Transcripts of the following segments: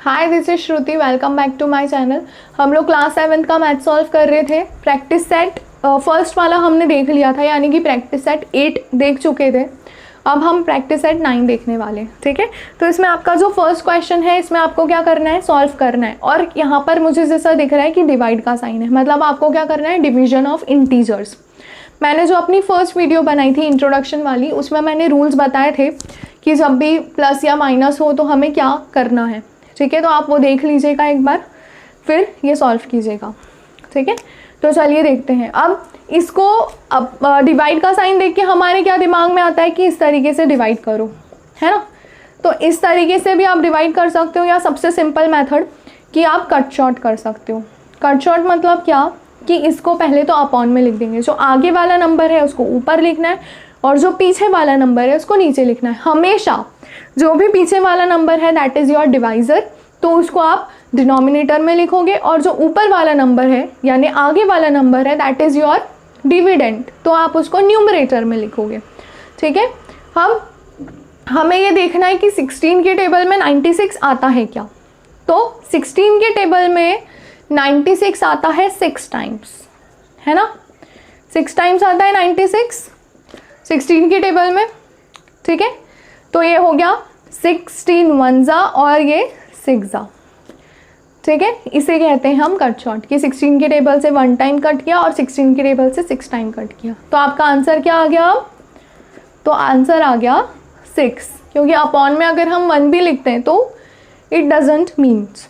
Hi, this is Shruti. Welcome back to my channel. हम लोग class 7 का मैथ सॉल्व कर रहे थे। प्रैक्टिस सेट फर्स्ट वाला हमने देख लिया था, यानी कि प्रैक्टिस सेट 8 देख चुके थे। अब हम प्रैक्टिस सेट 9 देखने वाले हैं, ठीक है। तो इसमें आपका जो फर्स्ट क्वेश्चन है, इसमें आपको क्या करना है, सॉल्व करना है। और यहाँ पर मुझे जैसा दिख रहा है कि डिवाइड का साइन है, मतलब आपको क्या करना है, डिवीजन ऑफ इंटीजर्स। मैंने जो अपनी फर्स्ट वीडियो बनाई थी इंट्रोडक्शन वाली, उसमें मैंने रूल्स बताए थे कि जब भी प्लस या माइनस हो तो हमें क्या करना है, ठीक है। तो आप वो देख लीजिएगा एक बार, फिर ये सॉल्व कीजिएगा, ठीक है। तो चलिए देखते हैं। अब इसको डिवाइड का साइन देख के हमारे क्या दिमाग में आता है कि इस तरीके से डिवाइड करो, है ना। तो इस तरीके से भी आप डिवाइड कर सकते हो, या सबसे सिंपल मेथड कि आप कट शॉर्ट कर सकते हो। कट शॉर्ट मतलब क्या कि इसको पहले तो अपॉन में लिख देंगे, जो आगे वाला नंबर है उसको ऊपर लिखना है और जो पीछे वाला नंबर है उसको नीचे लिखना है। हमेशा जो भी पीछे वाला नंबर है दैट इज़ योर डिवाइज़र, तो उसको आप डिनोमिनेटर में लिखोगे, और जो ऊपर वाला नंबर है यानी आगे वाला नंबर है दैट इज़ योर डिविडेंड, तो आप उसको न्यूमरेटर में लिखोगे, ठीक है। हमें ये देखना है कि 16 के टेबल में 96 आता है क्या। तो 16 के टेबल में 96 आता है 6 टाइम्स, है ना। 6 टाइम्स आता है 96 16 के टेबल में, ठीक है। तो ये हो गया 16 1 और ये 6, ठीक है। इसे कहते हैं हम कट शॉर्ट, कि 16 के टेबल से 1 टाइम कट किया और 16 के टेबल से 6 टाइम कट किया। तो आपका आंसर क्या आ गया? तो आंसर आ गया 6, क्योंकि अपॉन में अगर हम 1 भी लिखते हैं तो इट डजेंट मीन्स,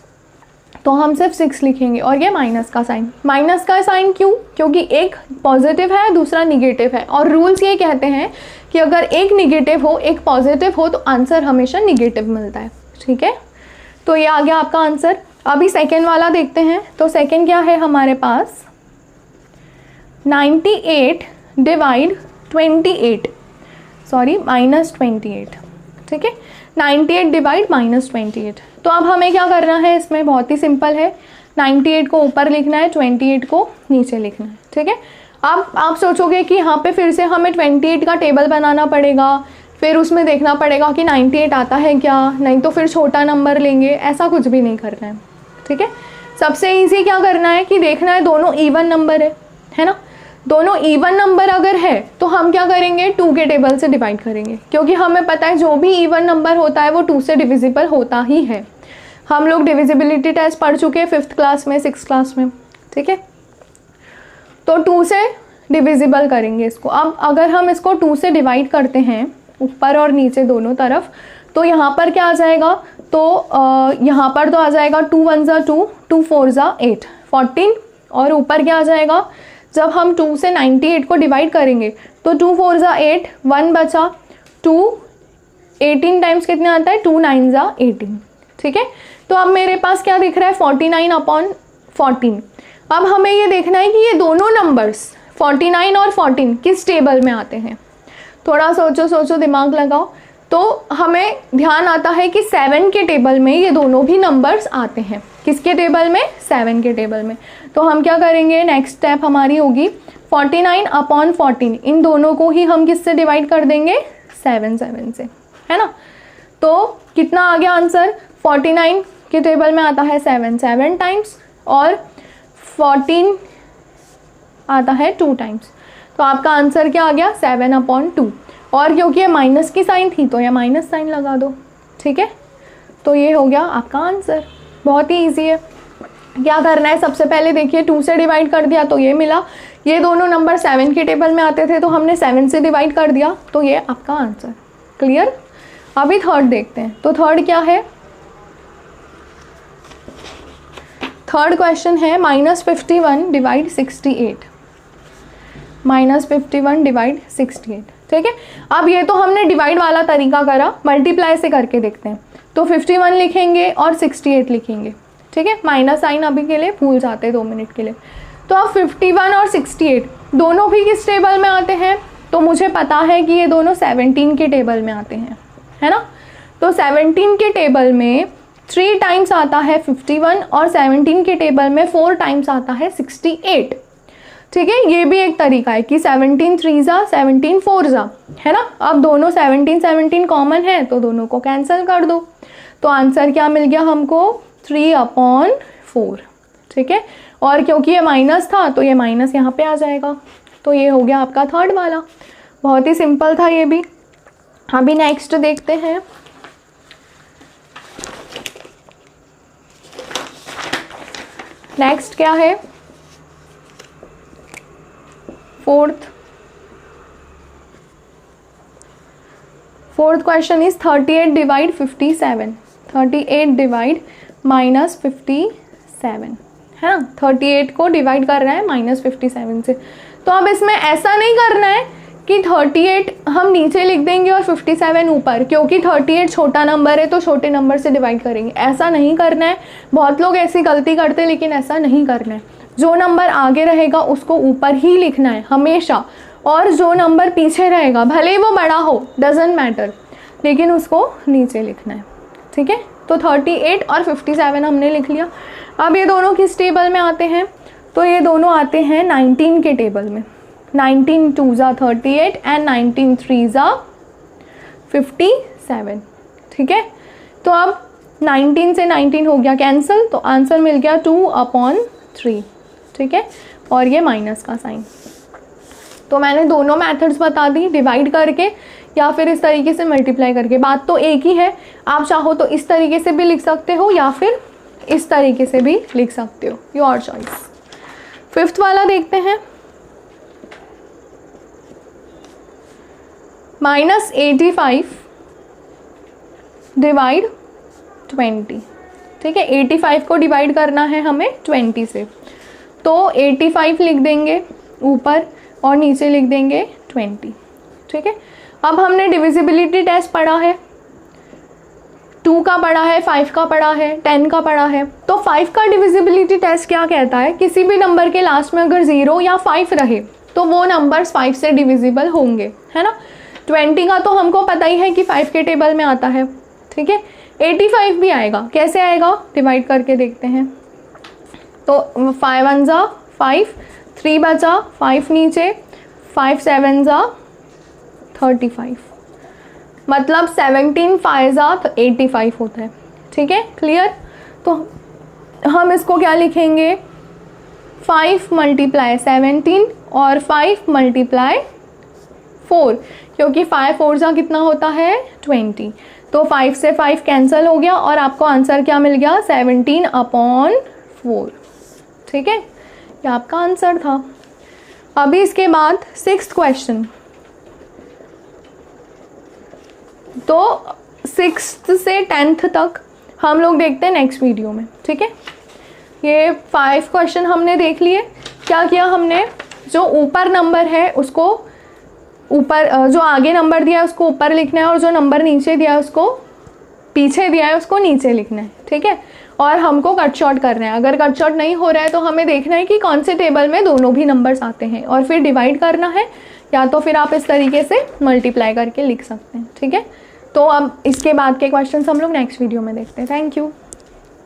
तो हम सिर्फ 6 लिखेंगे। और ये माइनस का साइन, माइनस का साइन क्यों? क्योंकि एक पॉजिटिव है दूसरा निगेटिव है, और रूल्स ये कहते हैं कि अगर एक निगेटिव हो एक पॉजिटिव हो तो आंसर हमेशा निगेटिव मिलता है, ठीक है। तो ये आ गया आपका आंसर। अभी सेकेंड वाला देखते हैं। तो सेकेंड क्या है हमारे पास, 98 डिवाइड 28, सॉरी -28, ठीक है। 98 डिवाइड -28। तो अब हमें क्या करना है, इसमें बहुत ही सिंपल है। 98 को ऊपर लिखना है, 28 को नीचे लिखना है, ठीक है। अब आप सोचोगे कि यहाँ पे फिर से हमें 28 का टेबल बनाना पड़ेगा, फिर उसमें देखना पड़ेगा कि 98 आता है क्या, नहीं तो फिर छोटा नंबर लेंगे। ऐसा कुछ भी नहीं करना है, ठीक है। सबसे ईजी क्या करना है कि देखना है दोनों इवन नंबर है ना। दोनों इवन नंबर अगर है तो हम क्या करेंगे, 2 के टेबल से डिवाइड करेंगे, क्योंकि हमें पता है जो भी इवन नंबर होता है वो 2 से डिविजिबल होता ही है। हम लोग डिविजिबिलिटी टेस्ट पढ़ चुके हैं 5th क्लास में, 6th क्लास में, ठीक है। तो 2 से डिविजिबल करेंगे इसको। अब अगर हम इसको 2 से डिवाइड करते हैं ऊपर और नीचे दोनों तरफ, तो यहाँ पर क्या आ जाएगा, तो यहाँ पर तो आ जाएगा 2 1 2, 2 4 8, 14। और ऊपर क्या आ जाएगा, जब हम 2 से 98 को डिवाइड करेंगे तो 2 4 8, 1 बचा, 2 18 टाइम्स कितने आता है, 2 9 18, ठीक है। तो अब मेरे पास क्या दिख रहा है, 49/14। अब हमें ये देखना है कि ये दोनों नंबर्स 49 और 14 किस टेबल में आते हैं। थोड़ा सोचो दिमाग लगाओ। तो हमें ध्यान आता है कि 7 के टेबल में ये दोनों भी नंबर्स आते हैं। किसके टेबल में? 7 के टेबल में। तो हम क्या करेंगे, नेक्स्ट स्टेप हमारी होगी 49/14, इन दोनों को ही हम किससे डिवाइड कर देंगे, 7 से, है ना। तो कितना आ गया आंसर, 49 के टेबल में आता है 7 टाइम्स और 14 आता है 2 टाइम्स। तो आपका आंसर क्या आ गया, 7/2। और क्योंकि ये माइनस की साइन थी तो ये माइनस साइन लगा दो, ठीक है। तो ये हो गया आपका आंसर। बहुत ही ईजी है। क्या करना है, सबसे पहले देखिए 2 से डिवाइड कर दिया तो ये मिला। ये दोनों नंबर 7 के टेबल में आते थे तो हमने 7 से डिवाइड कर दिया, तो ये आपका आंसर। क्लियर। अभी थर्ड देखते हैं। तो थर्ड क्या है, थर्ड क्वेश्चन है -51 डिवाइड 68, -51 डिवाइड 68, ठीक है। अब ये तो हमने डिवाइड वाला तरीका करा, मल्टीप्लाई से करके देखते हैं। तो 51 लिखेंगे और 68 लिखेंगे, ठीक है। माइनस साइन अभी के लिए भूल जाते हैं 2 मिनट के लिए। तो अब 51 और 68 दोनों भी किस टेबल में आते हैं, तो मुझे पता है कि ये दोनों 17 के टेबल में आते हैं, है ना। तो 17 के टेबल में 3 टाइम्स आता है 51 और 17 के टेबल में 4 टाइम्स आता है 68, ठीक है। ये भी एक तरीका है कि 17 3 17 4 है ना। अब दोनों 17 कॉमन है तो दोनों को कैंसिल कर दो। तो आंसर क्या मिल गया हमको 3/4, ठीक है। और क्योंकि ये माइनस था तो ये माइनस यहाँ पे आ जाएगा, तो ये हो गया आपका थर्ड वाला। बहुत ही सिंपल था ये भी। अभी नेक्स्ट देखते हैं। नेक्स्ट क्या है, fourth question is 38 divide 57। 38 divide -57 है ना। 38 को डिवाइड कर रहा है -57 से। तो अब इसमें ऐसा नहीं करना है कि 38 हम नीचे लिख देंगे और 57 ऊपर, क्योंकि 38 छोटा नंबर है तो छोटे नंबर से डिवाइड करेंगे, ऐसा नहीं करना है। बहुत लोग ऐसी गलती करते हैं, लेकिन ऐसा नहीं करना है। जो नंबर आगे रहेगा उसको ऊपर ही लिखना है हमेशा, और जो नंबर पीछे रहेगा भले वो बड़ा हो, डजेंट मैटर, लेकिन उसको नीचे लिखना है, ठीक है। तो 38 और 57 हमने लिख लिया। अब ये दोनों किस टेबल में आते हैं, तो ये दोनों आते हैं 19 के टेबल में। 19 2 ज़ा 38 एंड 19 3 ज़ा 57, ठीक है। तो अब 19 से 19 हो गया कैंसिल, तो आंसर मिल गया 2/3, ठीक है। और ये माइनस का साइन। तो मैंने दोनों मेथड्स बता दी, डिवाइड करके या फिर इस तरीके से मल्टीप्लाई करके। बात तो एक ही है, आप चाहो तो इस तरीके से भी लिख सकते हो या फिर इस तरीके से भी लिख सकते हो, योर चॉइस। फिफ्थ वाला देखते हैं, -85 डिवाइड 20, ठीक है। 85 को डिवाइड करना है हमें 20 से, तो 85 लिख देंगे ऊपर और नीचे लिख देंगे 20, ठीक है। अब हमने डिविजिबिलिटी टेस्ट पढ़ा है, 2 का पढ़ा है, 5 का पढ़ा है, 10 का पढ़ा है। तो 5 का डिविजिबिलिटी टेस्ट क्या कहता है, किसी भी नंबर के लास्ट में अगर 0 या 5 रहे तो वो नंबर्स 5 से डिविजिबल होंगे, है ना। 20 का तो हमको पता ही है कि 5 के टेबल में आता है, ठीक है। 85 भी आएगा, कैसे आएगा, डिवाइड करके देखते हैं। तो 5 1 ज़ा 5, 3 बचा, 5 नीचे, 5 7 ज़ा 35, मतलब 17 5 ज़ा 85 होता है, ठीक है। क्लियर। तो हम इसको क्या लिखेंगे, 5 × 17 और 5 × 4, क्योंकि 5 4 ज़ा कितना होता है 20। तो 5 से 5 कैंसिल हो गया और आपको आंसर क्या मिल गया 17/4, ठीक है। ये आपका आंसर था। अभी इसके बाद 6th क्वेश्चन। तो 6th से 10th तक हम लोग देखते हैं नेक्स्ट वीडियो में, ठीक है। ये 5 क्वेश्चन हमने देख लिए। क्या किया हमने, जो ऊपर नंबर है उसको ऊपर, जो आगे नंबर दिया है उसको ऊपर लिखना है, और जो नंबर नीचे दिया है उसको पीछे दिया है उसको नीचे लिखना है, ठीक है। और हमको कट शॉर्ट करना है। अगर कट शॉर्ट नहीं हो रहा है तो हमें देखना है कि कौन से टेबल में दोनों भी नंबर्स आते हैं, और फिर डिवाइड करना है, या तो फिर आप इस तरीके से मल्टीप्लाई करके लिख सकते हैं, ठीक है। तो अब इसके बाद के क्वेश्चंस हम लोग नेक्स्ट वीडियो में देखते हैं। Thank you.